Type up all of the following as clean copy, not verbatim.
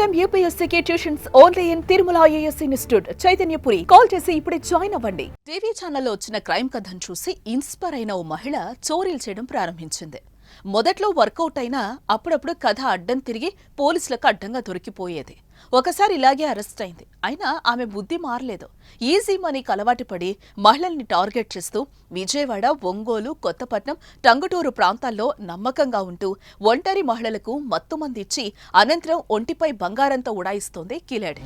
Time యూపీఎస్సీకి tuitions only in Tirumala IAS institute Chaitanyapuri. Call చేసి ఇప్పుడే జాయిన్ అవ్వండి. టీవీ ఛానల్లో వచ్చిన క్రైమ్ కథను చూసి ఇన్స్పైర్ అయిన ఓ మహిళ చోరీలు చేయడం ప్రారంభించింది. మొదట్లో వర్కౌట్ అయినా అప్పుడప్పుడు కథ అడ్డం తిరిగి పోలీసులకు అడ్డంగా దొరికిపోయేది. ఒకసారి ఇలాగే అరెస్ట్ అయింది. అయినా ఆమె బుద్ధి మారలేదు. ఈజీ మనీకి అలవాటు పడి మహిళల్ని టార్గెట్ చేస్తూ విజయవాడ, ఒంగోలు, కొత్తపట్నం, టంగుటూరు ప్రాంతాల్లో నమ్మకంగా ఉంటూ ఒంటరి మహిళలకు మత్తుమందిచ్చి అనంతరం ఒంటిపై బంగారంతో ఉడాయిస్తోంది కిలాడి.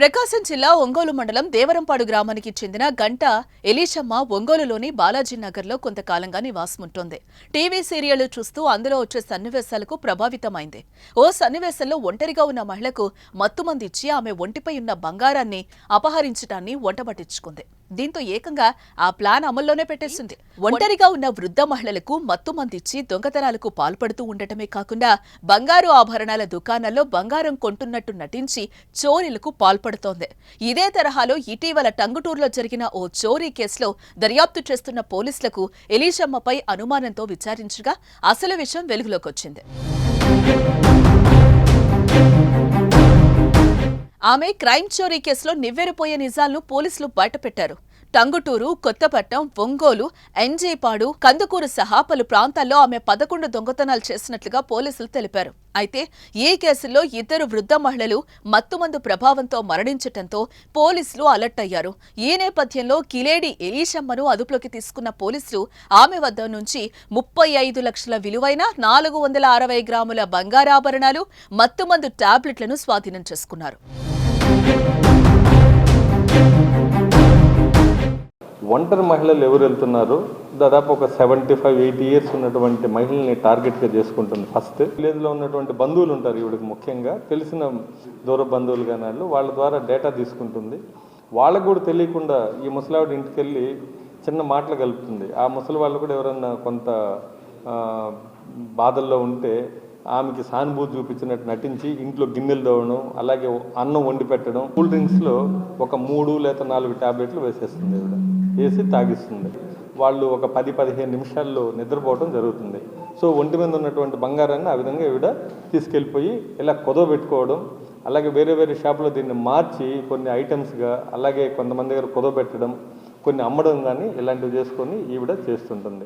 ప్రకాశం జిల్లా ఒంగోలు మండలం దేవరంపాడు గ్రామానికి చెందిన గంట ఎలీషమ్మ ఒంగోలులోని బాలాజీనగర్లో కొంతకాలంగా నివాసముంటోంది. టీవీ సీరియళ్లు చూస్తూ అందులో వచ్చే సన్నివేశాలకు ప్రభావితమైంది. ఓ సన్నివేశంలో ఒంటరిగా ఉన్న మహిళకు మత్తుమందిచ్చి ఆమె ఒంటిపై ఉన్న బంగారాన్ని అపహరించడాన్ని వంటబట్టించుకుంది. దీంతో ఏకంగా ఆ ప్లాన్ అమల్లోనే పెట్టేసింది. ఒంటరిగా ఉన్న వృద్ధ మహిళలకు మత్తుమందిచ్చి దొంగతనాలకు పాల్పడుతూ ఉండటమే కాకుండా బంగారు ఆభరణాల దుకాణాల్లో బంగారం కొంటున్నట్టు నటించి చోరీలకు పాల్పడుతోంది. ఇదే తరహాలో ఇటీవల టంగుటూరులో జరిగిన ఓ చోరీ కేసులో దర్యాప్తు చేస్తున్న పోలీసులకు ఎలీషమ్మపై అనుమానంతో విచారించగా అసలు విషయం వెలుగులోకొచ్చింది. ఆమె క్రైమ్ చోరీ కేసులో నివ్వెరపోయే నిజాలను పోలీసులు బయటపెట్టారు. టంగుటూరు, కొత్తపట్నం, ఒంగోలు, ఎన్జేపాడు, కందుకూరు సహా పలు ప్రాంతాల్లో ఆమె 11 దొంగతనాలు చేసినట్లుగా పోలీసులు తెలిపారు. అయితే ఈ కేసులో 2 వృద్ధ మహిళలు మత్తుమందు ప్రభావంతో మరణించటంతో పోలీసులు అలర్ట్ అయ్యారు. ఈ నేపథ్యంలో కిలేడి ఎలీషమ్మను అదుపులోకి తీసుకున్న పోలీసులు ఆమె వద్ద నుంచి 35 లక్షల విలువైన 460 గ్రాముల బంగారాభరణాలు, మత్తుమందు టాబ్లెట్లను స్వాధీనం చేసుకున్నారు. ఒంటరి మహిళలు ఎవరు వెళ్తున్నారు, దాదాపు ఒక 75-80 ఇయర్స్ ఉన్నటువంటి మహిళల్ని టార్గెట్గా చేసుకుంటుంది. ఫస్ట్ విలేజ్లో ఉన్నటువంటి బంధువులు ఉంటారు, ఈవిడికి ముఖ్యంగా తెలిసిన దూర బంధువులు కానీ వాళ్ళ ద్వారా డేటా తీసుకుంటుంది. వాళ్ళకు కూడా తెలియకుండా ఈ ముసలావిడ ఇంటికి వెళ్ళి చిన్న మాటలు కలుపుతుంది. ఆ ముసలి వాళ్ళు కూడా ఎవరన్నా కొంత బాధల్లో ఉంటే ఆమెకి సానుభూతి చూపించినట్టు నటించి ఇంట్లో గిన్నెలు తోవడం, అలాగే అన్నం వండి పెట్టడం, కూల్ డ్రింక్స్లో ఒక 3 లేదా 4 టాబ్లెట్లు వేసేస్తుంది. ఈవిడ వేసి తాగిస్తుంది. వాళ్ళు ఒక 10-15 నిమిషాల్లో నిద్రపోవడం జరుగుతుంది. సో ఒంటి మీద ఉన్నటువంటి బంగారాన్ని ఆ విధంగా ఈవిడ తీసుకెళ్ళిపోయి ఇలా కుదవబెట్టుకోవడం, అలాగే వేరే వేరే షాపులో దీన్ని మార్చి కొన్ని ఐటమ్స్గా, అలాగే కొంతమంది దగ్గర కుదవబెట్టడం, కొన్ని అమ్మడం కానీ ఇలాంటివి చేసుకొని ఈవిడ చేస్తుంటుంది.